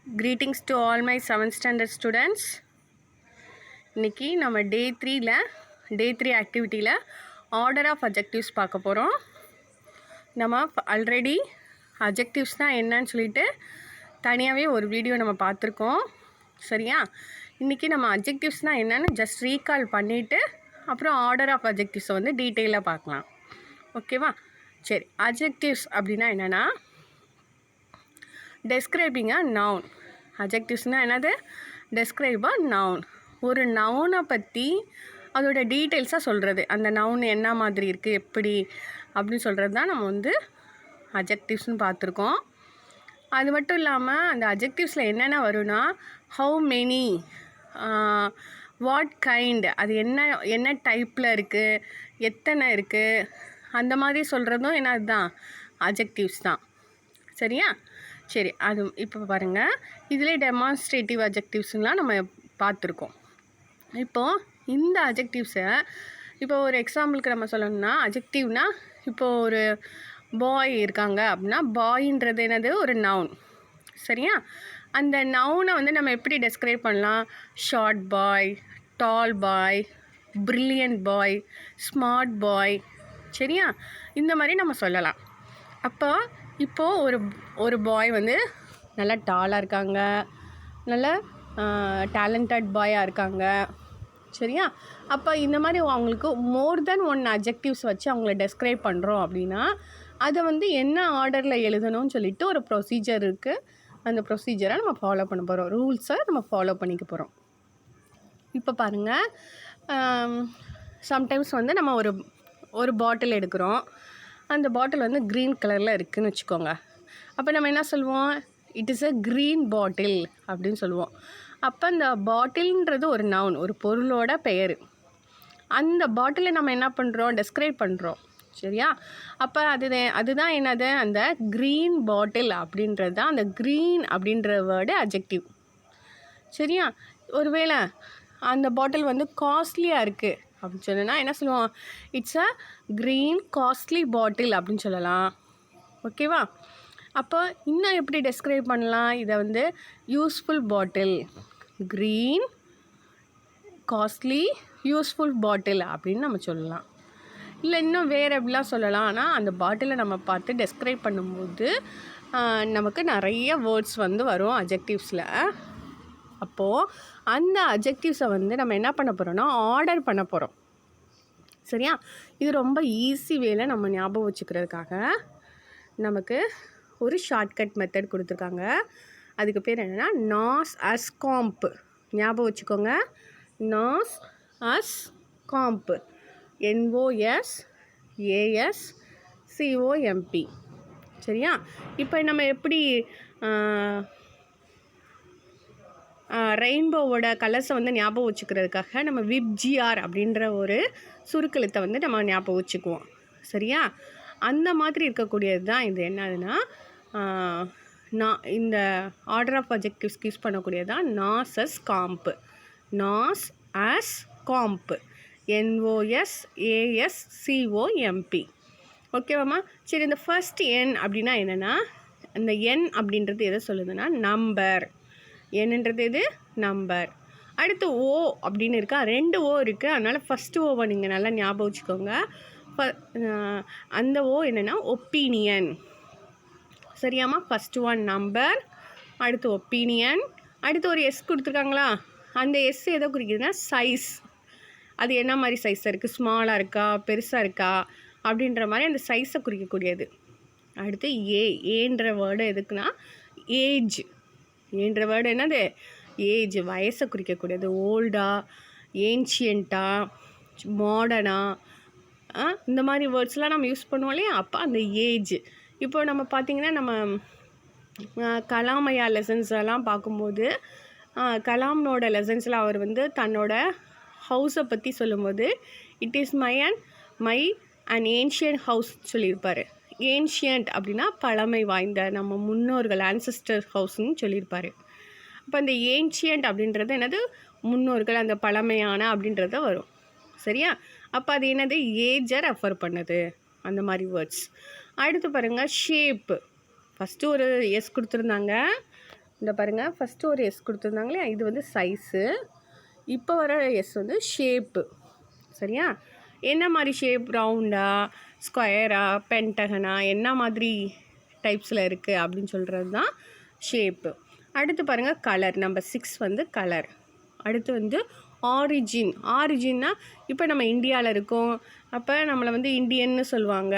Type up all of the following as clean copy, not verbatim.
Greetings to all my 7th standard students. இன்னைக்கு நம்ம டே 3 ஆக்டிவிட்டியில் order of adjectives பார்க்க போகிறோம். நம்ம ஆல்ரெடி அட்ஜெக்டிவ்ஸ்னால் என்னன்னு சொல்லிட்டு தனியாகவே ஒரு வீடியோ நம்ம பார்த்துருக்கோம். சரியா? இன்றைக்கி நம்ம அட்ஜெக்டிவ்ஸ்னால் என்னன்னு ஜஸ்ட் ரீகால் பண்ணிவிட்டு அப்புறம் ஆர்டர் ஆஃப் அட்ஜெக்டிவ்ஸை வந்து டீட்டெயிலாக பார்க்கலாம். ஓகேவா? சரி, அட்ஜெக்டிவ்ஸ் அப்படின்னா என்னென்னா describing a noun. அட்ஜெக்டிவ்ஸ்னால் என்னது? describe a noun. ஒரு நவுனை பற்றி அதோட டீட்டெயில்ஸாக சொல்கிறது, அந்த நவுன் என்ன மாதிரி இருக்குது எப்படி அப்படின்னு சொல்கிறது தான் நம்ம வந்து அட்ஜெக்டிவ்ஸ்னு பார்த்துருக்கோம். அது மட்டும் இல்லாமல் அந்த அட்ஜெக்டிவ்ஸில் என்னென்ன வரும்னா ஹவு மெனி, வாட் கைண்ட், அது என்ன டைப்பில் இருக்குது, எத்தனை இருக்குது, அந்த மாதிரி சொல்கிறதும் என்ன அதுதான் அட்ஜெக்டிவ்ஸ் தான். சரியா? சரி, அது இப்போ பாருங்கள், இதிலே டெமான்ஸ்ட்ரேட்டிவ் அட்ஜெக்டிவ்ஸ்லாம் நம்ம பார்த்துருக்கோம். இப்போது இந்த அட்ஜெக்டிவ்ஸை இப்போ ஒரு எக்ஸாம்பிளுக்கு நம்ம சொல்லணும்னா அட்ஜெக்டிவ்னால் இப்போது ஒரு பாய் இருக்காங்க அப்படின்னா பாயின்றது என்னது? ஒரு நவுன். சரியா? அந்த நவுனை வந்து நம்ம எப்படி டெஸ்கிரைப் பண்ணலாம்? ஷார்ட் பாய், டால் பாய், பிரில்லியன்ட் பாய், ஸ்மார்ட் பாய். சரியா? இந்த மாதிரி நம்ம சொல்லலாம். இப்போது ஒரு பாய் வந்து நல்லா டாலாக இருக்காங்க, நல்ல டேலண்டட் பாயாக இருக்காங்க. சரியா? அப்போ இந்த மாதிரி அவங்களுக்கு மோர் தென் ஒன் அட்ஜெக்டிவ்ஸ் வச்சு அவங்கள டெஸ்கிரைப் பண்ணுறோம் அப்படின்னா அதை வந்து என்ன ஆர்டரில் எழுதணும்னு சொல்லிட்டு ஒரு ப்ரொசீஜர் இருக்குது. அந்த ப்ரொசீஜரை நம்ம ஃபாலோ பண்ண போகிறோம், ரூல்ஸை நம்ம ஃபாலோ பண்ணிக்க போகிறோம். இப்போ பாருங்கள், சம்டைம்ஸ் வந்து நம்ம ஒரு பாட்டில் எடுக்கிறோம். அந்த பாட்டில் வந்து க்ரீன் கலரில் இருக்குதுன்னு வச்சுக்கோங்க. அப்போ நம்ம என்ன சொல்லுவோம்? இட் இஸ் அ க்ரீன் பாட்டில் அப்படின்னு சொல்லுவோம். அப்போ அந்த பாட்டில்ன்றது ஒரு நவுன், ஒரு பொருளோட பெயர். அந்த பாட்டிலை நம்ம என்ன பண்ணுறோம்? டெஸ்கிரைப் பண்ணுறோம். சரியா? அப்போ அதுதான் என்னது? அந்த க்ரீன் பாட்டில் அப்படின்றது தான் அந்த க்ரீன் அப்படின்ற வேர்டு அட்ஜெக்டிவ். சரியா? ஒருவேளை அந்த பாட்டில் வந்து காஸ்ட்லியாக இருக்குது அப்படின்னு சொன்னா என்ன சொல்லுவோம்? இட்ஸ் அ க்ரீன் காஸ்ட்லி பாட்டில் அப்படின்னு சொல்லலாம். ஓகேவா? அப்போ இன்னும் எப்படி டெஸ்கிரைப் பண்ணலாம் இதை? வந்து யூஸ்ஃபுல் பாட்டில், க்ரீன் காஸ்ட்லி யூஸ்ஃபுல் பாட்டில் அப்படின்னு நம்ம சொல்லலாம். இல்லை இன்னும் வேறு எப்படிலாம் சொல்லலாம். ஆனால் அந்த பாட்டிலை நம்ம பார்த்து டெஸ்கிரைப் பண்ணும்போது நமக்கு நிறைய வேர்ட்ஸ் வந்து வரும் அட்ஜெக்டிவ்ஸில். அப்போது அந்த அட்ஜெக்டிவ்ஸை வந்து நம்ம என்ன பண்ண போகிறோம்னா ஆர்டர் பண்ண போகிறோம். சரியா? இது ரொம்ப ஈஸி வேலை நம்ம ஞாபகம் வச்சுக்கிறதுக்காக நமக்கு ஒரு ஷார்ட்கட் மெத்தட் கொடுத்துருக்காங்க. அதுக்கு பேர் என்னென்னா நாஸ் அஸ் காம்ப். ஞாபகம் வச்சுக்கோங்க, நாஸ் அஸ் காம்ப், NOSASCOMP. சரியா? இப்போ நம்ம எப்படி ரெயின்போவோட கலர்ஸை வந்து ஞாபகம் வச்சுக்கிறதுக்காக நம்ம விப்ஜிஆர் அப்படின்ற ஒரு சுருக்கெழுத்தை வந்து நம்ம ஞாபகம் வச்சுக்குவோம். சரியா? அந்த மாதிரி இருக்கக்கூடியது தான் இது. என்னதுன்னா நான் இந்த ஆர்டர் ஆஃப் அட்ஜெக்டிவ்ஸ்க்கு யூஸ் பண்ணக்கூடியது தான் நாஸ் அஸ் காம்ப். நாஸ் அஸ் காம்ப், NOSASCOMP. ஓகேவாம்மா? சரி, இந்த ஃபர்ஸ்ட் என் அப்படின்னா என்னென்னா, அந்த என் அப்படின்றது எதை சொல்லுதுன்னா நம்பர். என்னன்றது எது? நம்பர். அடுத்து ஓ அப்படின்னு இருக்கா, 2 ஓ இருக்குது. அதனால் ஃபஸ்ட்டு ஓவை நீங்கள் நல்லா ஞாபகம் வச்சுக்கோங்க. அந்த ஓ என்னென்னா ஒப்பீனியன். சரியாம்மா? ஃபஸ்ட்டு ஒன் நம்பர், அடுத்து ஒப்பீனியன், அடுத்து ஒரு எஸ் கொடுத்துருக்காங்களா, அந்த எஸ் எதை குறிக்குதுன்னா சைஸ். அது என்ன மாதிரி சைஸாக இருக்குது, ஸ்மாலாக இருக்கா பெருசாக இருக்கா அப்படின்ற மாதிரி அந்த சைஸை குறிக்கக்கூடியது. அடுத்து ஏன்ற வேர்டு எதுக்குன்னா ஏஜ். ஏன்ற வேர்டு என்னது? ஏஜ், வயசை குறிக்கக்கூடியது. ஓல்டா, ஏன்ஷியண்ட்டா, மாடர்னா, இந்த மாதிரி வேர்ட்ஸ்லாம் நம்ம யூஸ் பண்ணுவோம் இல்லையா? அப்போ அந்த ஏஜ். இப்போ நம்ம பார்த்திங்கன்னா நம்ம கலாமையா லெசன்ஸ் எல்லாம் பார்க்கும்போது கலாம்னோட லெசன்ஸில் அவர் வந்து தன்னோட ஹவுஸை பற்றி சொல்லும்போது it is my and ancient house சொல்லியிருப்பார். ஏன்ஷியன்ட் அப்படின்னா பழமை வாய்ந்த, நம்ம முன்னோர்கள் ஆன்சஸ்டர் ஹவுஸ்ன்னு சொல்லியிருப்பார். அப்போ அந்த ஏன்ஷியன்ட் அப்படின்றது என்னது? முன்னோர்கள், அந்த பழமையான அப்படின்றத வரும். சரியா? அப்போ அது என்னது? ஏஜை ரெஃபர் பண்ணுது, அந்த மாதிரி வேர்ட்ஸ். அடுத்து பாருங்கள் ஷேப்பு. ஃபஸ்ட்டு ஒரு எஸ் கொடுத்துருந்தாங்க, இந்த பாருங்கள், ஃபஸ்ட்டு ஒரு எஸ் கொடுத்துருந்தாங்களே, இது வந்து சைஸு. இப்போ வர எஸ் வந்து ஷேப்பு. சரியா? என்ன மாதிரி ஷேப், ரவுண்டா, ஸ்கொயரா, பென்டகனா, என்ன மாதிரி டைப்ஸில் இருக்குது அப்படின்னு சொல்கிறது தான் ஷேப்பு. அடுத்து பாருங்கள் கலர். நம்பர் 6 வந்து கலர். அடுத்து வந்து ஆரிஜின். ஆரிஜின்னா இப்போ நம்ம இந்தியாவில் இருக்கோம், அப்போ நம்மளை வந்து இந்தியன்னு சொல்லுவாங்க.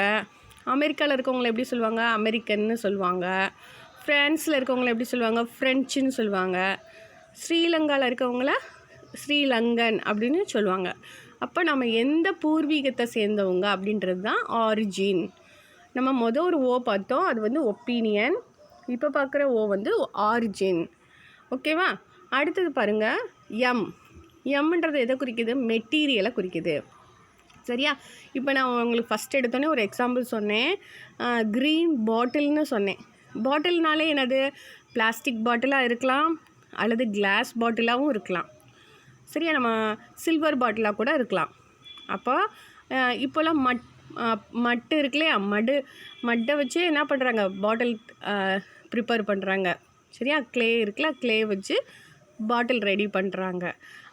அமெரிக்காவில் இருக்கவங்கள எப்படி சொல்லுவாங்க? அமெரிக்கன்னு சொல்லுவாங்க. ஃப்ரான்ஸில் இருக்கவங்கள எப்படி சொல்லுவாங்க? ஃப்ரெஞ்சுன்னு சொல்லுவாங்க. ஸ்ரீலங்காவில் இருக்கவங்கள ஸ்ரீலங்கன் அப்படின்னு சொல்லுவாங்க. அப்போ நம்ம எந்த பூர்வீகத்தை சேர்ந்தவங்க அப்படின்றது தான் ஆரிஜின். நம்ம ஒரு ஓ பார்த்தோம், அது வந்து ஒப்பீனியன். இப்போ பார்க்குற ஓ வந்து ஆரிஜின். ஓகேவா? அடுத்தது பாருங்கள் எம். எம்ன்றது எதை குறிக்குது? மெட்டீரியலை குறிக்குது. சரியா? இப்போ நான் உங்களுக்கு ஃபஸ்ட் எடுத்தோன்னே ஒரு எக்ஸாம்பிள் சொன்னேன். க்ரீன் பாட்டில்னு சொன்னேன். பாட்டில்னாலே என்னது? பிளாஸ்டிக் பாட்டிலாக இருக்கலாம், அல்லது கிளாஸ் பாட்டிலாகவும் இருக்கலாம். சரியா? நம்ம சில்வர் பாட்டிலாக கூட இருக்கலாம். அப்போ இப்போல்லாம் மட்டு இருக்கு இல்லையா, மட்டை வச்சு என்ன பண்ணுறாங்க? பாட்டில் ப்ரிப்பேர் பண்ணுறாங்க. சரியா? க்ளே இருக்குல்ல, க்ளே வச்சு பாட்டில் ரெடி பண்ணுறாங்க.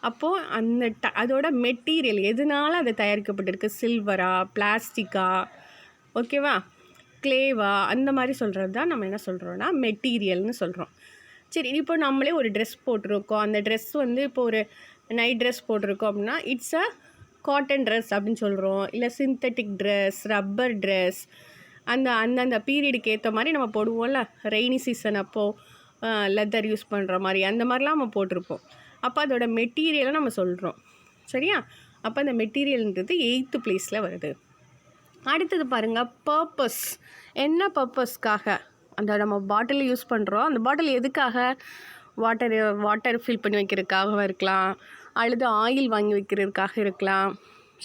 அப்போது அந்த அதோட மெட்டீரியல் எதனால அது தயாரிக்கப்பட்டிருக்கு? சில்வரா, பிளாஸ்டிக்கா, ஓகேவா, க்ளேவா, அந்த மாதிரி சொல்கிறது தான் நம்ம என்ன சொல்கிறோன்னா மெட்டீரியல்னு சொல்கிறோம். சரி, இப்போ நம்மளே ஒரு ட்ரெஸ் போட்டிருக்கோம். அந்த ட்ரெஸ் வந்து இப்போ ஒரு நைட் ட்ரெஸ் போட்டிருக்கோம் அப்படின்னா இட்ஸ் அ காட்டன் ட்ரெஸ் அப்படின்னு சொல்கிறோம். இல்லை சிந்தட்டிக் ட்ரெஸ், ரப்பர் ட்ரெஸ், அந்தந்த பீரியடுக்கு ஏற்ற மாதிரி நம்ம போடுவோம்ல. ரெய்னி சீசன் அப்போது லெதர் யூஸ் பண்ணுற மாதிரி அந்த மாதிரிலாம் நம்ம போட்டிருப்போம். அப்போ அதோட மெட்டீரியலை நம்ம சொல்கிறோம். சரியா? அப்போ அந்த மெட்டீரியல்ன்றது 8th பிளேஸில் வருது. அடுத்தது பாருங்கள் பர்பஸ். என்ன பர்பஸ்க்காக அந்த நம்ம பாட்டில் யூஸ் பண்ணுறோம்? அந்த பாட்டில் எதுக்காக? வாட்டர் ஃபில் பண்ணி வைக்கிறதுக்காக இருக்கலாம், அல்லது ஆயில் வாங்கி வைக்கிறதுக்காக இருக்கலாம்.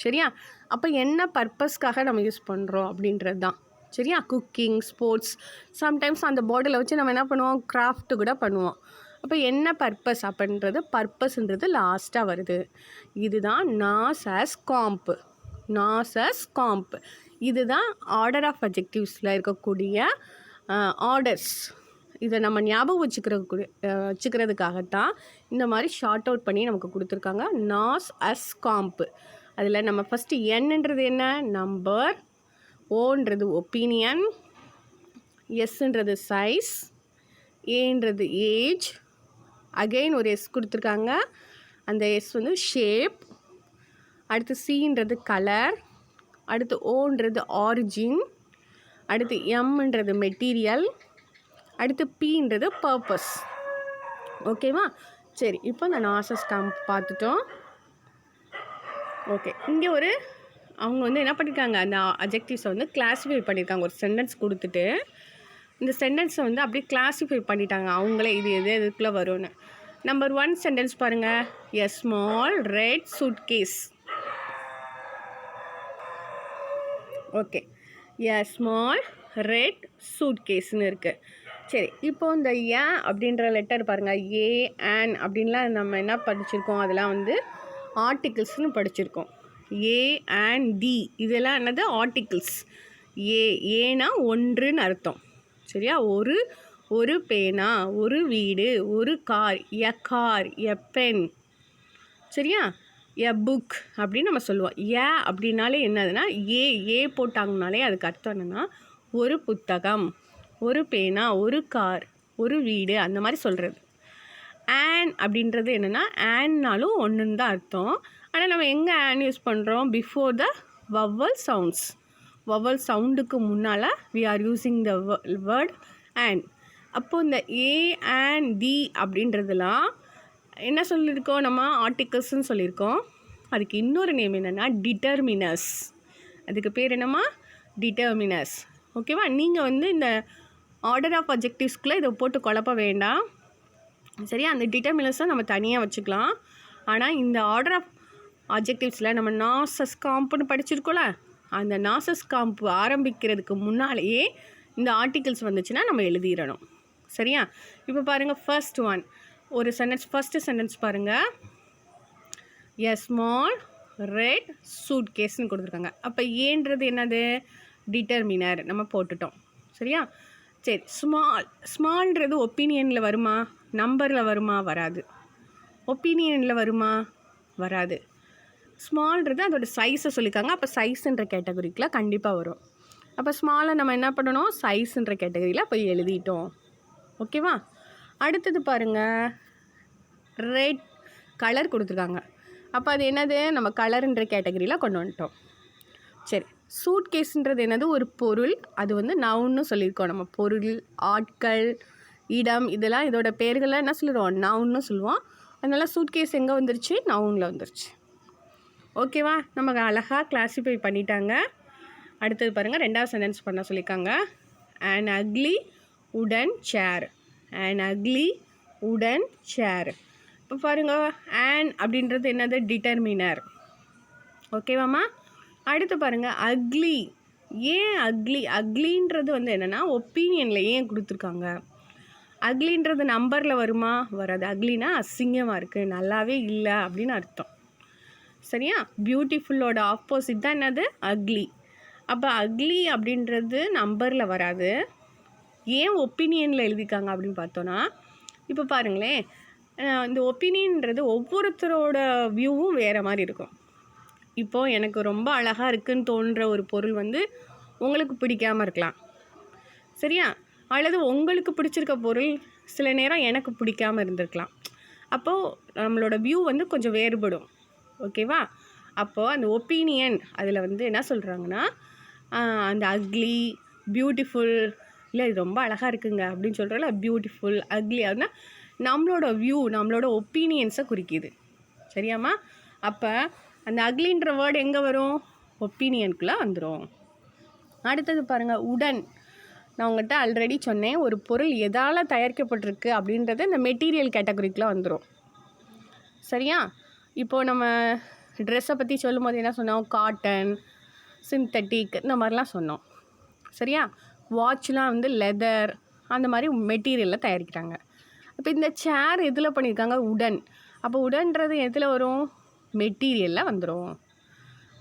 சரியா? அப்போ என்ன பர்பஸ்க்காக நம்ம யூஸ் பண்ணுறோம் அப்படின்றது தான். சரியா? குக்கிங், ஸ்போர்ட்ஸ், சம்டைம்ஸ் அந்த பாட்டிலை வச்சு நம்ம என்ன பண்ணுவோம்? கிராஃப்ட்டு கூட பண்ணுவோம். அப்போ என்ன பர்பஸ் அப்படின்றது, பர்பஸ்ன்றது லாஸ்ட்டாக வருது. இதுதான் நாஸ் ஆஸ் காம்ப். நாஸ் ஆஸ் காம்ப் இதுதான் ஆர்டர் ஆஃப் அட்ஜெக்டிவ்ஸில் இருக்கக்கூடிய ஆர்டர்ஸ். இதை நம்ம ஞாபகம் வச்சுக்கிறதுக்காகத்தான் இந்த மாதிரி ஷார்ட் அவுட் பண்ணி நமக்கு கொடுத்துருக்காங்க. நாஸ் அஸ் காம்ப். அதில் நம்ம ஃபஸ்ட்டு என்னன்றது என்ன? நம்பர். ஓன்றது ஒப்பீனியன். எஸ்ன்றது சைஸ். ஏன்றது ஏஜ். அகெயின் ஒரு எஸ் கொடுத்துருக்காங்க, அந்த எஸ் வந்து ஷேப். அடுத்து சின்றது கலர். அடுத்து ஓன்றது ஆரிஜின். அடுத்து எம்ன்றது மெட்டீரியல். அடுத்து பீன்றது பர்பஸ். ஓகேவா? சரி, இப்போ இந்த நாசஸ் காம்ப் பார்த்துட்டோம். ஓகே, இங்கே அவங்க வந்து என்ன பண்ணியிருக்காங்க? அந்த அட்ஜெக்டிவ்ஸை வந்து கிளாஸிஃபை பண்ணியிருக்காங்க. ஒரு சென்டென்ஸ் கொடுத்துட்டு இந்த சென்டென்ஸை வந்து அப்படியே கிளாஸிஃபை பண்ணிட்டாங்க அவங்களே, இது எதுக்குள்ளே வரும்னு. நம்பர் 1 சென்டென்ஸ் பாருங்கள். A small red suitcase. Okay, a small red சூட்கேஸ்ன்னு இருக்குது. சரி, இப்போ இந்த ஏ அப்படின்ற லெட்டர் பாருங்கள். ஏ, ஆன் அப்படின்லாம் நம்ம என்ன படிச்சிருக்கோம்? அதெல்லாம் வந்து ஆர்டிகிள்ஸ்னு படிச்சிருக்கோம். ஏ, ஆன், டி இதெல்லாம் என்னது? ஆர்டிகிள்ஸ். ஏனா ஒன்றுன்னு அர்த்தம். சரியா? ஒரு பேனா, ஒரு வீடு, ஒரு car, a car, a pen. சரியா? எ புக் அப்படின்னு நம்ம சொல்லுவோம். ஏ அப்படின்னாலே என்னதுன்னா ஏ போட்டாங்கனாலே அதுக்கு அர்த்தம் என்னென்னா ஒரு புத்தகம், ஒரு பேனா, ஒரு கார், ஒரு வீடு, அந்த மாதிரி சொல்கிறது. ஆன் அப்படின்றது என்னென்னா ஆன்னாலும் ஒன்றுன்னு தான் அர்த்தம். ஆனால் நம்ம எங்கே ஆன் யூஸ் பண்ணுறோம்? Before the vowel sounds. Vowel சவுண்டுக்கு முன்னால் we are using the word an. அப்போது இந்த ஏ, ஆன், டி அப்படின்றதுலாம் என்ன சொல்லியிருக்கோம்? நம்ம ஆர்டிகல்ஸ்ன்னு சொல்லியிருக்கோம். அதுக்கு இன்னொரு நேம் என்னென்னா டிட்டர்மினஸ். அதுக்கு பேர் என்னம்மா? டிட்டர்மினஸ். ஓகேவா? நீங்கள் வந்து இந்த ஆர்டர் ஆஃப் அட்ஜெக்டிவ்ஸ்குள்ளே இதை போட்டு குழப்ப வேண்டாம். சரியா? அந்த டிட்டர்மினஸை நம்ம தனியாக வச்சுக்கலாம். ஆனால் இந்த ஆர்டர் ஆஃப் அட்ஜெக்டிவ்ஸில் நம்ம நாசஸ் காம்ப்னு படிச்சிருக்கோம்ல, அந்த நாசஸ் காம்ப் ஆரம்பிக்கிறதுக்கு முன்னாலேயே இந்த ஆர்டிகிள்ஸ் வந்துச்சுன்னா நம்ம எழுதிடணும். சரியா? இப்போ பாருங்கள், ஃபர்ஸ்ட் ஒன் ஒரு சென்டென்ஸ். ஃபஸ்ட்டு சென்டென்ஸ் பாருங்கள். எ ஸ்மால் ரெட் சூட் கேஸ்ன்னு கொடுத்துருக்காங்க. அப்போ ஏன்றது என்னது? டிட்டர்மினர் நம்ம போட்டுட்டோம். சரியா? சரி, ஸ்மால்ன்றது ஒப்பீனியனில் வருமா, நம்பரில் வருமா? வராது. ஒப்பீனியனில் வருமா? வராது. ஸ்மால்ன்றது அதோட சைஸை சொல்லியிருக்காங்க. அப்போ சைஸுன்ற கேட்டகரிக்குள்ள கண்டிப்பாக வரும். அப்போ ஸ்மாலை நம்ம என்ன பண்ணணும், சைஸுன்ற கேட்டகரியில் போய் எழுதிட்டோம். ஓகேவா? அடுத்தது பாருங்கள், ரெட் கலர் கொடுத்துருக்காங்க. அப்போ அது என்னது, நம்ம கலருன்ற கேட்டகரியில் கொண்டு வந்துட்டோம். சரி, சூட் கேஸுன்றது என்னது, ஒரு பொருள். அது வந்து நவுன்னு சொல்லியிருக்கோம். நம்ம பொருள், ஆட்கள், இடம், இதெல்லாம் இதோட பேர்கள்லாம் என்ன சொல்லுவோம், நவுன்னு சொல்லுவோம். அதனால் சூட் கேஸ் எங்கே வந்துருச்சு, நவுனில் வந்துருச்சு. ஓகேவா? நமக்கு அழகாக கிளாஸிஃபை பண்ணிட்டாங்க. அடுத்தது பாருங்கள், ரெண்டாவது சென்டென்ஸ் பண்ண சொல்லியிருக்காங்க. an ugly wooden chair. an ugly wooden chair. இப்போ பாருங்கள், an அப்படின்றது என்னது, டிட்டர்மினர். ஓகேவாம்மா? அடுத்து பாருங்கள், அக்லி. ஏன் அக்லி? அக்லின்றது வந்து என்னென்னா ஒப்பீனியனில் ஏன் கொடுத்துருக்காங்க. அக்லின்றது நம்பரில் வருமா? வராது. அக்லினா அசிங்கமாக இருக்குது, நல்லாவே இல்லை அப்படின்னு அர்த்தம். சரியா? பியூட்டிஃபுல்லோட ஆப்போசிட் தான் என்னது, அக்லி. அப்போ அக்லி அப்படின்றது நம்பரில் வராது. ஏன் ஒப்பீனியனில் எழுதிக்காங்க அப்படின்னு பார்த்தோன்னா, இப்போ பாருங்களேன், இந்த ஒப்பீனியன்றது ஒவ்வொருத்தரோட வியூவும் வேறு மாதிரி இருக்கும். இப்போது எனக்கு ரொம்ப அழகாக இருக்குதுன்னு தோன்ற ஒரு பொருள் வந்து உங்களுக்கு பிடிக்காமல் இருக்கலாம். சரியா? அல்லது உங்களுக்கு பிடிச்சிருக்க பொருள் சில நேரம் எனக்கு பிடிக்காமல் இருந்திருக்கலாம். அப்போது நம்மளோட வியூ வந்து கொஞ்சம் வேறுபடும். ஓகேவா? அப்போது அந்த ஒப்பீனியன் அதில் வந்து என்ன சொல்கிறாங்கன்னா, அந்த அக்லி, பியூட்டிஃபுல், இல்லை இது ரொம்ப அழகாக இருக்குங்க அப்படின்னு சொல்கிறோம்ல, பியூட்டிஃபுல், அக்லி அப்படின்னா நம்மளோட வியூ, நம்மளோட ஒப்பீனியன்ஸை குறிக்கிது. சரியாம்மா? அப்போ அந்த அக்லின்ற வேர்டு எங்கே வரும், ஒப்பீனியனுக்குள்ளே வந்துடும். அடுத்தது பாருங்கள், உடன். நான் உங்கள்கிட்ட ஆல்ரெடி சொன்னேன், ஒரு பொருள் எதால் தயாரிக்கப்பட்டிருக்கு அப்படின்றது இந்த மெட்டீரியல் கேட்டகரிக்குள்ளே வந்துடும். சரியா? இப்போது நம்ம ட்ரெஸ்ஸை பற்றி சொல்லும் போது என்ன சொன்னோம், காட்டன், சிந்தட்டிக், இந்த மாதிரிலாம் சொன்னோம். சரியா? வாட்ச்லாம் வந்து லெதர், அந்த மாதிரி மெட்டீரியலில் தயாரிக்கிறாங்க. அப்போ இந்த சேர் எதில் பண்ணியிருக்காங்க, உடன். அப்போ உடன்றது எதில் வரும், மெட்டீரியலில் வந்துடும்.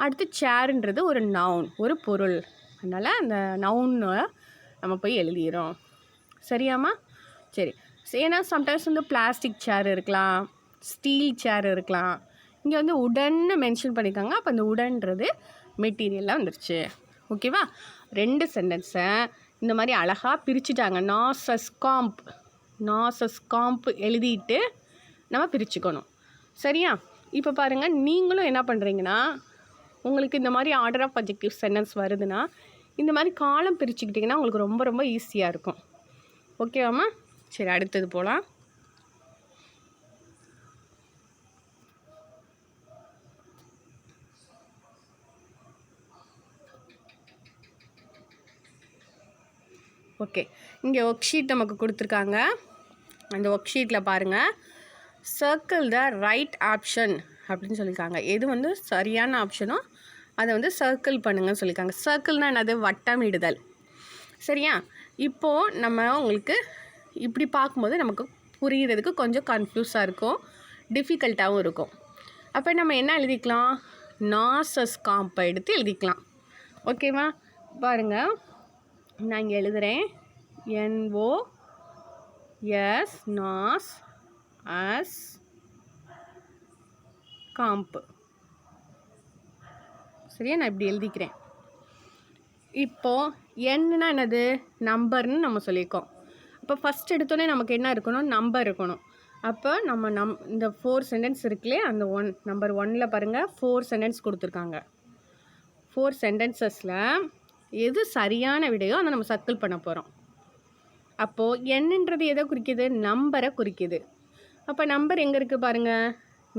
அடுத்து சேருன்றது ஒரு நவுன், ஒரு பொருள். அதனால் அந்த நவுனை நம்ம போய் எழுதிடுறோம். சரியாம்மா? சரி. ஏன்னா சம்டைம்ஸ் வந்து பிளாஸ்டிக் சேர் இருக்கலாம், ஸ்டீல் சேர் இருக்கலாம். இங்கே வந்து உடன்னு மென்ஷன் பண்ணியிருக்காங்க. அப்போ அந்த உடன்றது மெட்டீரியலில் வந்துருச்சு. ஓகேவா? 2 சென்டென்ஸை இந்த மாதிரி அழகாக பிரிச்சுட்டாங்க. நாசஸ் காம்ப் எழுதிட்டு நம்ம பிரிச்சுக்கணும். சரியா? இப்போ பாருங்கள், நீங்களும் என்ன பண்ணுறீங்கன்னா, உங்களுக்கு இந்த மாதிரி ஆர்டர் ஆஃப் அட்ஜெக்டிவ் சென்டென்ஸ் வருதுன்னா இந்த மாதிரி காலம் பிரிச்சுக்கிட்டிங்கன்னா உங்களுக்கு ரொம்ப ரொம்ப ஈஸியாக இருக்கும். ஓகேவாம்மா? சரி, அடுத்தது போகலாம். ஓகே, இங்கே ஒர்க் ஷீட் நமக்கு கொடுத்துருக்காங்க. அந்த ஒர்க் ஷீட்டில் பாருங்கள், சர்க்கிள் த ரைட் ஆப்ஷன் அப்படின்னு சொல்லியிருக்காங்க. எது வந்து சரியான ஆப்ஷனோ அதை வந்து சர்க்கிள் பண்ணுங்கன்னு சொல்லியிருக்காங்க. சர்க்கிள்னால் என்னது, வட்டமிடுதல். சரியா? இப்போது நம்ம உங்களுக்கு இப்படி பார்க்கும்போது நமக்கு புரிகிறதுக்கு கொஞ்சம் கன்ஃபியூஸாக இருக்கும், டிஃபிகல்ட்டாகவும் இருக்கும். அப்போ நம்ம என்ன எழுதிக்கலாம், நாசஸ் காம்பை எடுத்து எழுதிக்கலாம். ஓகேவா? பாருங்கள், நான் இங்கே எழுதுகிறேன். NOS நாஸ் அஸ் காம்பு. சரியா? நான் இப்படி எழுதிக்கிறேன். இப்போது என்னன்னா என்னது, நம்பர்னு நம்ம சொல்லியிருக்கோம். அப்போ ஃபஸ்ட் எடுத்தோடனே நமக்கு என்ன இருக்கணும், நம்பர் இருக்கணும். அப்போ நம்ம இந்த 4 சென்டென்ஸ் இருக்குல்லையே, அந்த நம்பர் 1ல் பாருங்கள் 4 சென்டென்ஸ் கொடுத்துருக்காங்க. 4 சென்டென்சஸில் எது சரியான விடையோ அதை நம்ம சர்க்கிள் பண்ண போகிறோம். அப்போது என்னன்றது எதை குறிக்குது, நம்பரை குறிக்குது. அப்போ நம்பர் எங்கே இருக்குது பாருங்கள்,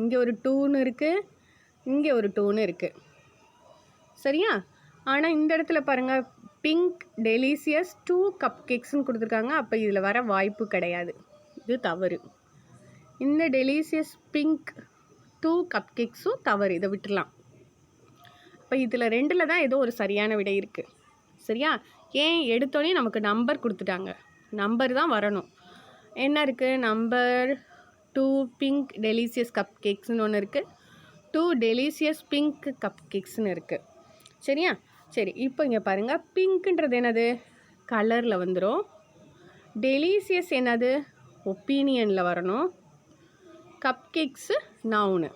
இங்கே ஒரு 2ன்னு இருக்குது, இங்கே ஒரு 2ன்னு இருக்குது. சரியா? ஆனால் இந்த இடத்துல பாருங்கள், பிங்க் டெலிசியஸ் 2 கப் கேக்ஸ்ன்னு கொடுத்துருக்காங்க. அப்போ இதில் வர வாய்ப்பு கிடையாது, இது தவறு. இந்த டெலிசியஸ் பிங்க் 2 கப் கேக்ஸும் தவறு, இதை விட்டுடலாம். இப்போ இதில் 2ல் தான் ஏதோ ஒரு சரியான விடை இருக்குது. சரியா? ஏன் எடுத்தோடனே நமக்கு நம்பர் கொடுத்துட்டாங்க, நம்பர் தான் வரணும். என்ன இருக்குது, நம்பர் 2 பிங்க் டெலிசியஸ் கப் கேக்ஸ்னு ஒன்று இருக்குது, 2 டெலிசியஸ் பிங்க் கப் கேக்ஸ்னு இருக்குது. சரியா? சரி, இப்போ இங்கே பாருங்கள், பிங்க்குன்றது என்னது, கலரில் வந்துடும். டெலிசியஸ் என்னது? ஒப்பீனியனில் வரணும். Cup cakes noun.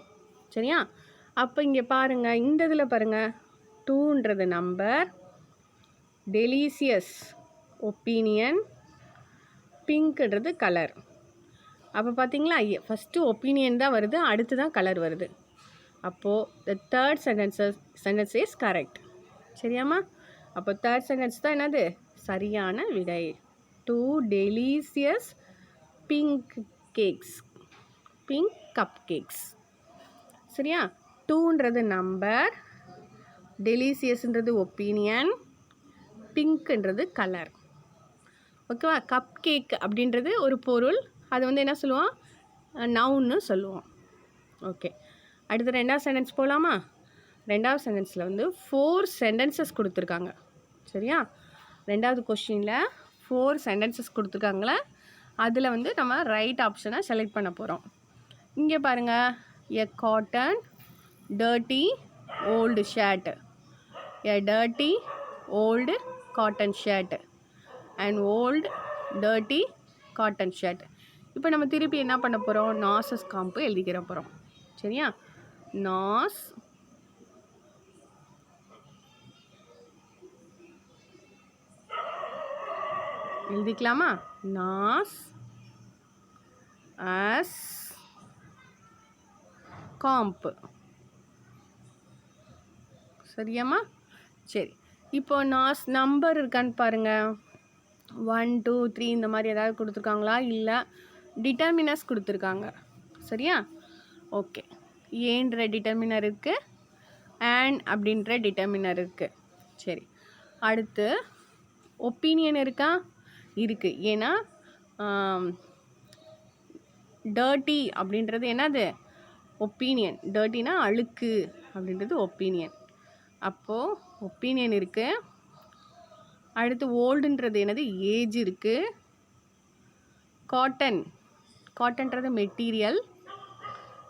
சரியா? அப்போ இங்கே பாருங்கள், இந்த இதில் பாருங்கள், 2ன்றது நம்பர், டெலிசியஸ் ஒப்பீனியன், பிங்க்ன்றது கலர். அப்போ பார்த்தீங்களா, ஃபஸ்ட்டு ஒப்பீனியன் தான் வருது, அடுத்து தான் கலர் வருது. அப்போது the third sentence is correct. சரியாம்மா? அப்போ தேர்ட் சென்டென்ஸ் தான் என்னது? சரியான விடை. 2 delicious pink cakes, pink cup cakes. சரியா? 2ன்றது நம்பர், டெலிசியஸ்ன்றது ஒப்பீனியன், பிங்க்ன்றது கலர். ஓகேவா? கப் கேக் அப்படின்றது ஒரு பொருள், அது வந்து என்ன சொல்லுவோம்? நவுன்னு சொல்லுவோம். ஓகே, அடுத்து 2வது சென்டென்ஸ் போகலாமா? 2வது சென்டென்ஸில் வந்து 4 சென்டென்சஸ் கொடுத்துருக்காங்க. சரியா? 2வது கொஸ்டினில் 4 சென்டென்சஸ் கொடுத்துருக்காங்களே, அதில் வந்து நம்ம ரைட் ஆப்ஷனை செலக்ட் பண்ண போகிறோம். இங்கே பாருங்கள், a cotton dirty old shirt, a dirty old cotton shirt and old dirty cotton shirt. இப்போ நம்ம திருப்பி என்ன பண்ண போகிறோம்? நாசஸ் காம்பு எழுதிக்கிற போகிறோம். சரியா? நாஸ் எழுதிக்கலாமா? நாஸ் அஸ் காம்பு. சரியாம்மா? சரி, இப்போ நாஸ் நம்பர் இருக்கான்னு பாருங்கள். 1 2 3 இந்த மாதிரி ஏதாவது கொடுத்துருக்காங்களா? இல்லை, டிட்டர்மினர்ஸ் கொடுத்துருக்காங்க. சரியா? ஓகே, ஏன்ற டிட்டர்மினர் இருக்குது, அண்ட் அப்படின்ற டிட்டர்மினர் இருக்குது. சரி, அடுத்து ஒப்பீனியன் இருக்கா? இருக்குது. ஏன்னா டர்ட்டி அப்படின்றது என்னது? ஒப்பீனியன். டர்ட்டினா அழுக்கு அப்படின்றது ஒப்பீனியன். அப்போது ஒப்பீனியன் இருக்குது. அடுத்து ஓல்டுன்றது என்னது? ஏஜ் இருக்குது. காட்டன்றது மெட்டீரியல்.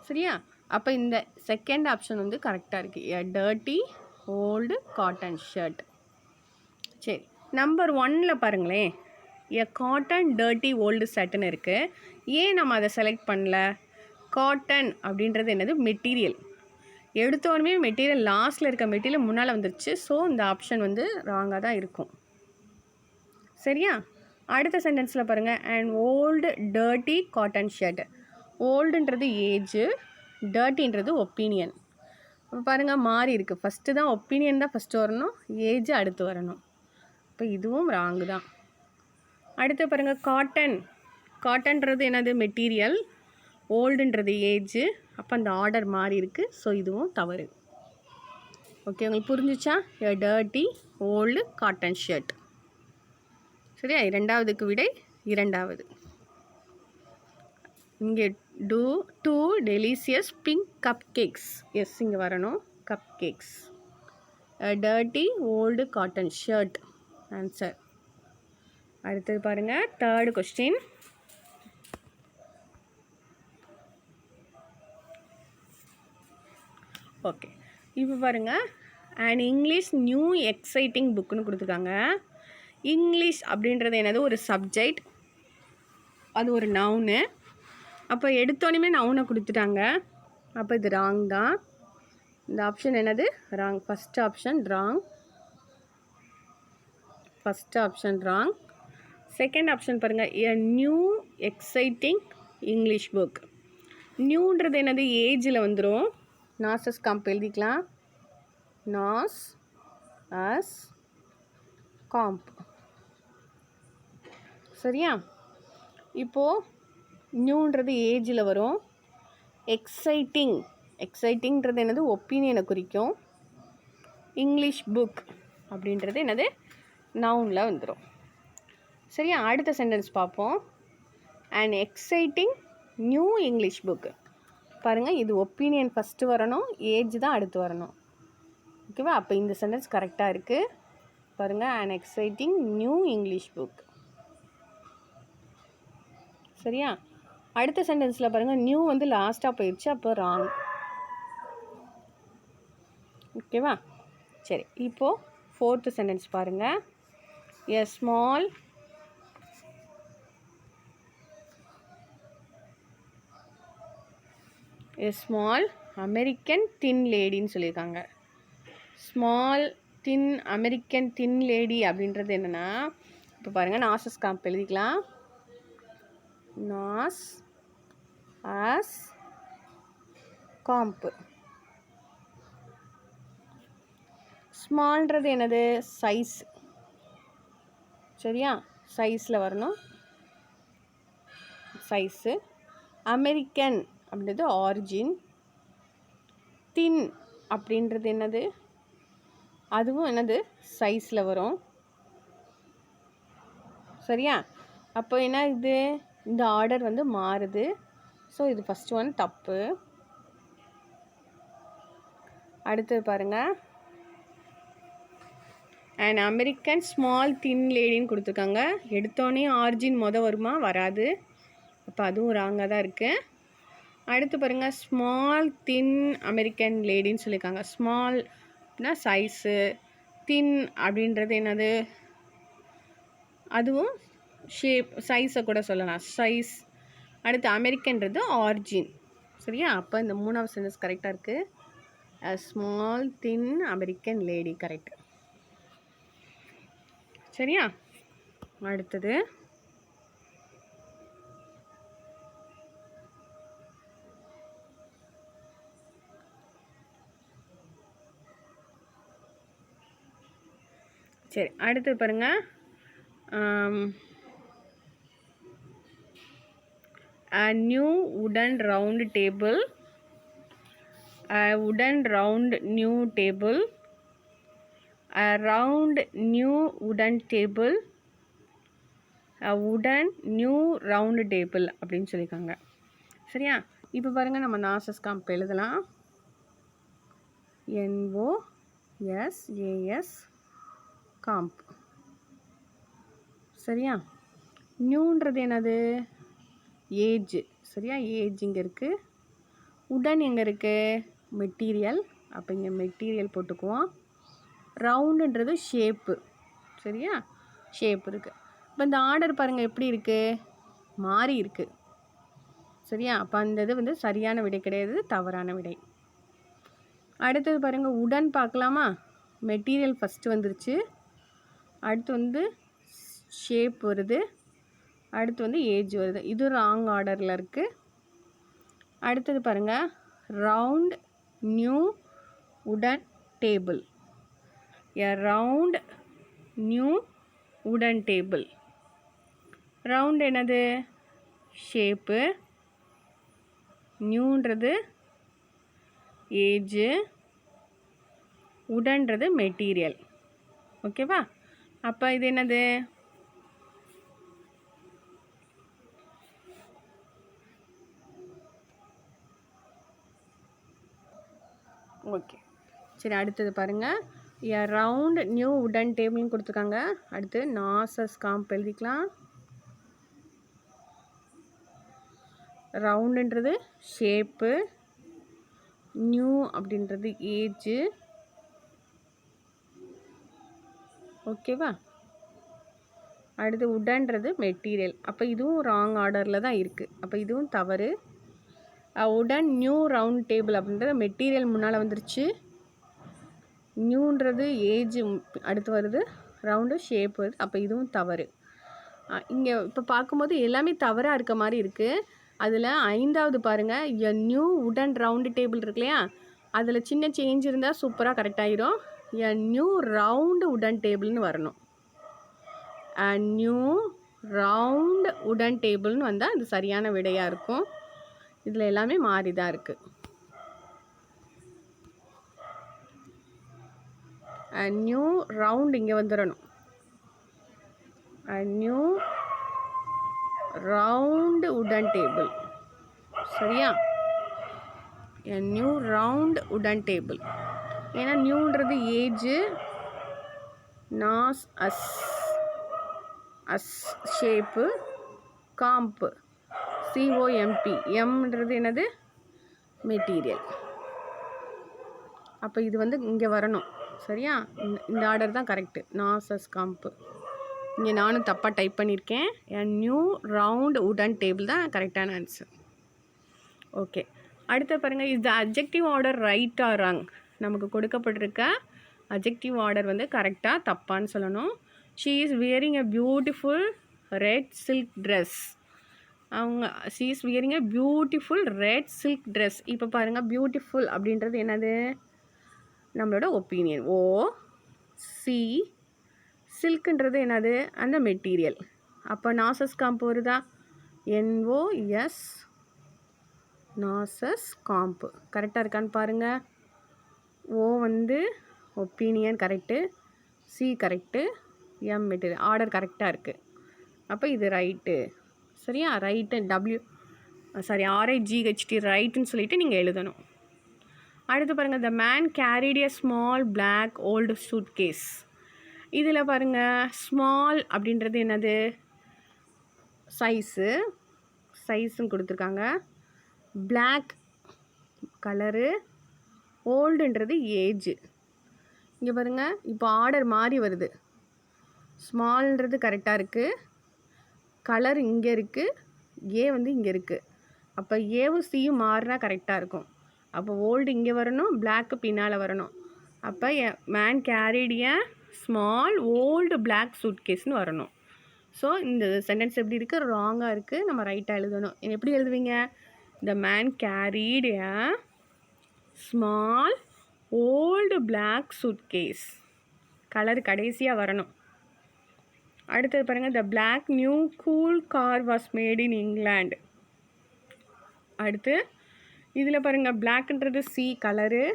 சரியா? அப்போ இந்த செகண்ட் ஆப்ஷன் வந்து கரெக்டாக இருக்குது. எ டர்ட்டி ஓல்டு காட்டன் ஷர்ட். சரி, நம்பர் 1ல் பாருங்களேன், எ காட்டன் டர்ட்டி ஓல்டு ஷர்ட்டுன்னு இருக்குது. ஏன் நம்ம அதை செலக்ட் பண்ணல? காட்டன் அப்படின்றது என்னது? மெட்டீரியல். எடுத்தோடனே மெட்டீரியல் லாஸ்ட்டில் இருக்க மெட்டீரியல் முன்னால் வந்துருச்சு. ஸோ இந்த ஆப்ஷன் வந்து ராங்காக தான் இருக்கும். சரியா? அடுத்த சென்டென்ஸில் பாருங்கள், and old dirty cotton shirt. ஓல்டுன்றது ஏஜு, டர்ட்டின்றது ஒப்பீனியன். இப்போ பாருங்கள், மாறி இருக்குது. ஃபஸ்ட்டு தான் ஒப்பீனியன் தான் ஃபஸ்ட்டு வரணும், ஏஜ் அடுத்து வரணும். இப்போ இதுவும் ராங்கு தான். அடுத்து பாருங்கள், காட்டன்றது என்னது? மெட்டீரியல். ஓல்டுன்றது ஏஜு. அப்போ அந்த ஆர்டர் மாறி இருக்குது. ஸோ இதுவும் தவறு. ஓகே, உங்களுக்கு புரிஞ்சிச்சா? A dirty old cotton shirt. சரியா? 2வதுக்கு விடை 2வது. இங்கே 2 delicious pink cup cakes. Yes, இங்கே வரணும், cupcakes. Dirty old cotton shirt answer. அடுத்தது பாருங்கள், 3rd கொஸ்டின். ஓகே, இப்போ பாருங்கள், அண்ட் இங்கிலீஷ் நியூ எக்ஸைட்டிங் புக்குன்னு கொடுத்துருக்காங்க. இங்கிலீஷ் அப்படின்றது என்னது? ஒரு சப்ஜெக்ட், அது ஒரு நவுனு. அப்போ எடுத்தோடனே நவுனை கொடுத்துட்டாங்க. அப்போ இது ராங் தான். இந்த ஆப்ஷன் என்னது? Wrong. First option wrong. Second option பாருங்கள், a new exciting English book. நியூன்றது என்னது? ஏஜில் வந்துடும். நாசஸ் காம்ப் எழுதிக்கலாம். நாஸ் அஸ் காம்ப். சரியா? இப்போது நியூன்றது ஏஜில் வரும். எக்ஸைட்டிங்கிறது என்னது? ஒப்பீனியனை குறிக்கும். இங்கிலீஷ் புக் அப்படின்றது என்னது? நவுனில் வந்துடும். சரியா? அடுத்த சென்டென்ஸ் பார்ப்போம். And exciting new English book. பாருங்கள், இது ஒப்பீனியன் ஃபஸ்ட்டு வரணும், ஏஜ் தான் அடுத்து வரணும். ஓகேவா? அப்போ இந்த சென்டென்ஸ் கரெக்டாக இருக்குது. பாருங்கள், and exciting new English book. சரியா? அடுத்த சென்டென்ஸில் பாருங்கள், நியூ வந்து லாஸ்ட்டாக போயிடுச்சு. அப்போ ராங். ஓகேவா? சரி, இப்போது 4th சென்டென்ஸ் பாருங்கள். A small a small American thin லேடின்னு சொல்லியிருக்காங்க. Small thin American thin lady அப்படின்றது என்னென்னா, இப்போ பாருங்கள், நாசஸ் காம்ப் எழுதிக்கலாம். நாஸ் ஆஸ் காம்ப். ஸ்மால்ன்றது என்னது? சைஸ். சரியா? சைஸில் வரணும், சைஸு. அமெரிக்கன் அப்படின்றது ஆரிஜின். தின் அப்படின்றது என்னது? அதுவும் என்னது? சைஸில் வரும். சரியா? அப்போ என்ன இது? இந்த ஆர்டர் வந்து மாறுது. ஸோ இது ஃபஸ்ட் ஒன் தப்பு. அடுத்தது பாருங்கள், அண்ட் அமெரிக்கன் ஸ்மால் தின் லேடின்னு கொடுத்துருக்காங்க. எடுத்தோடனே ஆரிஜின் வருமா? வராது. அப்போ அதுவும் ராங்காக தான் இருக்குது. அடுத்து பாருங்கள், ஸ்மால் தின் அமெரிக்கன் லேடின்னு சொல்லியிருக்காங்க. ஸ்மால்னா சைஸு, தின் அப்படின்றது என்னது? அதுவும் ஷேப், சைஸை கூட சொல்லலாம், சைஸ். அடுத்து அமெரிக்கன்றது ஆரிஜின். சரியா? அப்போ இந்த 3வது சென்டென்ஸ் கரெக்டாக இருக்குது. A small thin American lady. Correct. சரியா? அடுத்தது சரி, அடுத்து பாருங்க, a new wooden round table, a wooden round new table, a round new wooden table, a wooden new round table அப்படின்னு சொல்லியிருக்காங்க. சரியா? இப்போ பாருங்கள், நம்ம நாசஸ் காம்ப் எழுதலாம். NOSAS காம்ப். சரியா? நியூன்றது என்னது? ஏஜ். சரியா? ஏஜ் இங்கே இருக்குது. உடன் எங்கே இருக்குது? மெட்டீரியல். அப்போ இங்கே மெட்டீரியல் போட்டுக்குவோம். ரவுண்டுன்றது ஷேப்பு. சரியா? ஷேப் இருக்குது. இப்போ இந்த ஆர்டர் பாருங்கள் எப்படி இருக்குது? மாறி இருக்குது. சரியா? அப்போ அந்த இது வந்து சரியான விடை கிடையாது, தவறான விடை. அடுத்தது பாருங்கள், உடன் பார்க்கலாமா? மெட்டீரியல் ஃபஸ்ட்டு வந்துருச்சு, அடுத்து வந்து ஷேப் வருது, அடுத்து வந்து ஏஜ் வருது. இது ராங் ஆர்டரில் இருக்குது. அடுத்தது பாருங்கள், round new wooden table. A round new wooden table. Round என்னது? ஷேப்பு. நியூன்றது ஏஜு, உடன்றது மெட்டீரியல். ஓகேவா? அப்போ இது என்னது? ஓகே, சரி. அடுத்தது பாருங்கள், எ ரவுண்ட் நியூ உடன் டேபிள்னு கொடுத்துருக்காங்க. அடுத்து நாசஸ் காம்ப் எழுதிக்கலாம். ரவுண்டுன்றது ஷேப்பு, நியூ அப்படின்றது ஏஜு. ஓகேவா? அடுத்து உடன்றது மெட்டீரியல். அப்போ இதுவும் ராங் ஆர்டரில் தான் இருக்குது. அப்போ இதுவும் தவறு. உடன் நியூ ரவுண்ட் டேபிள் அப்படின்றது மெட்டீரியல் முன்னால் வந்துருச்சு. நியூன்றது ஏஜ் அடுத்து வருது, ரவுண்டு ஷேப் வருது. அப்போ இதுவும் தவறு. இங்கே இப்போ பார்க்கும்போது எல்லாமே தவறாக இருக்க மாதிரி இருக்குது. அதில் 5வது பாருங்கள், எ நியூ உடன் ரவுண்டு டேபிள் இருக்கு இல்லையா? அதில் சின்ன சேஞ்ச் இருந்தால் சூப்பராக கரெக்டாகிடும். எ நியூ ரவுண்டு உடன் டேபிள்னு வரணும். அ நியூ ரவுண்டு உடன் டேபிள்னு வந்தால் இது சரியான விடையாக இருக்கும். இதில் எல்லாமே மாறி தான் இருக்குது. அ நியூ ரவுண்ட் இங்கே வந்துடணும். A new round wooden table. சரியா? எ நியூ ரவுண்ட் உடன் டேபிள். ஏன்னா நியூன்றது ஏஜு, நாஸ் அஸ் அஸ் ஷேப்பு, காம்ப்பு COMP. எம்ன்றது என்னது? மெட்டீரியல். அப்போ இது வந்து இங்கே வரணும். சரியா? இந்த ஆர்டர் தான் கரெக்டு. நாசஸ் காம்ப்பு. இங்கே நானும் தப்பாக டைப் பண்ணியிருக்கேன். A new round wooden table தான் கரெக்டான ஆன்சர். ஓகே, அடுத்து பாருங்கள், is the adjective order right or wrong? நமக்கு கொடுக்கப்பட்டிருக்க அட்ஜெக்டிவ் ஆர்டர் வந்து கரெக்டாக தப்பான்னு சொல்லணும். She is wearing a beautiful red silk dress. அவங்க she is wearing a beautiful red silk dress. இப்போ பாருங்கள், பியூட்டிஃபுல் அப்படின்றது என்னது? நம்மளோட ஒப்பீனியன். ஓ சி சில்க்குன்றது என்னது? அந்த மெட்டீரியல். அப்போ நாசஸ் காம்பு வருதா? NOS நாசஸ் காம்பு. கரெக்டாக இருக்கான்னு பாருங்கள். ஓ வந்து opinion correct, C correct, M material. Order கரெக்டாக இருக்குது. அப்போ இது ரைட்டு. சரியா? ரைட்டு RIGHT ரைட்டுன்னு சொல்லிவிட்டு நீங்கள் எழுதணும். அடுத்து பாருங்கள், the man carried a small black old suitcase. இதில் பாருங்கள், ஸ்மால் அப்படின்றது என்னது? சைஸுன்னு கொடுத்துருக்காங்க. பிளாக் கலரு, ஓல்டுன்றது ஏஜு. இங்கே பாருங்கள், இப்போ ஆர்டர் மாறி வருது. ஸ்மால்ன்றது கரெக்டாக இருக்குது, கலர் இங்கே இருக்குது, ஏ வந்து இங்கே இருக்குது. அப்போ ஏவும் சியும் மாறினா கரெக்டாக இருக்கும். அப்போ ஓல்டு இங்கே வரணும், பிளாக்கு பின்னால் வரணும். அப்போ man carried a small old black suit கேஸ்னு வரணும். ஸோ இந்த சென்டென்ஸ் எப்படி இருக்குது? ராங்காக இருக்குது. நம்ம ரைட்டாக எழுதணும். எப்படி எழுதுவீங்க? The man carried a small old black suitcase. Colour கடைசியாக வரணும். அடுத்தது பாருங்கள், the black new cool car was made in England. அடுத்து இதில் பாருங்கள், பிளாக்ன்றது சி கலரு,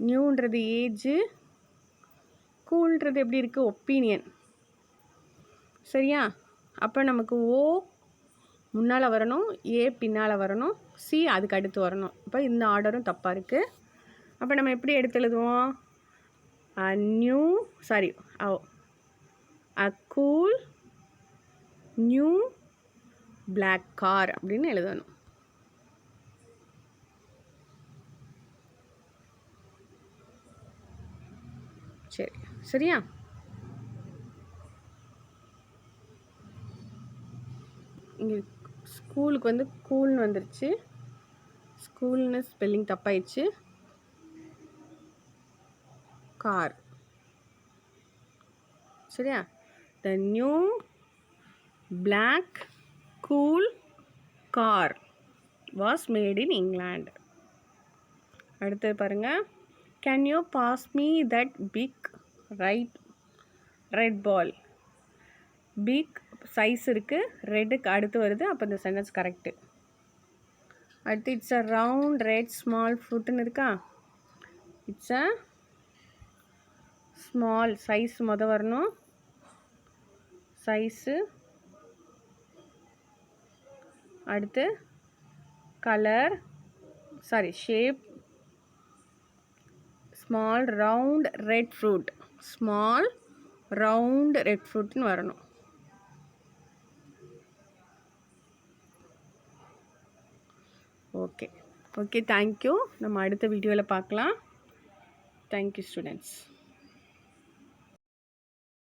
நியூன்றது ஏஜு, கூல்ன்றது எப்படி இருக்குது? ஒப்பீனியன். சரியா? அப்போ நமக்கு ஓ முன்னால் வரணும், ஏ பின்னால் வரணும், சி அதுக்கு அடுத்து வரணும். அப்போ இந்த ஆர்டரும் தப்பாக இருக்குது. அப்போ நம்ம எப்படி எடுத்து எழுதுவோம்? a cool new black car அப்படின்னு எழுதணும். சரியா? இங்கே ஸ்கூலுக்கு வந்து கூல்னு வந்துருச்சு, ஸ்கூல்னு ஸ்பெல்லிங் தப்பாயிடுச்சு. கார். சரியா? The new black cool car was made in England. அடுத்தது பாருங்கள், can you pass me that big red ball. Big size இருக்குது, ரெட்டுக்கு அடுத்து வருது. அப்போ இந்த சென்டென்ஸ் கரெக்டு. அடுத்து it's a round red small ஃப்ரூட்டுன்னு இருக்கா? இட்ஸ் அ ஸ்மால் சைஸ் வரணும். சைஸு அடுத்து colour shape. Small round red fruit. Small round red ஃப்ரூட்னு வரணும். Okay thank you. நம்ம அடுத்த வீடியோவில் பார்க்கலாம். Thank you students.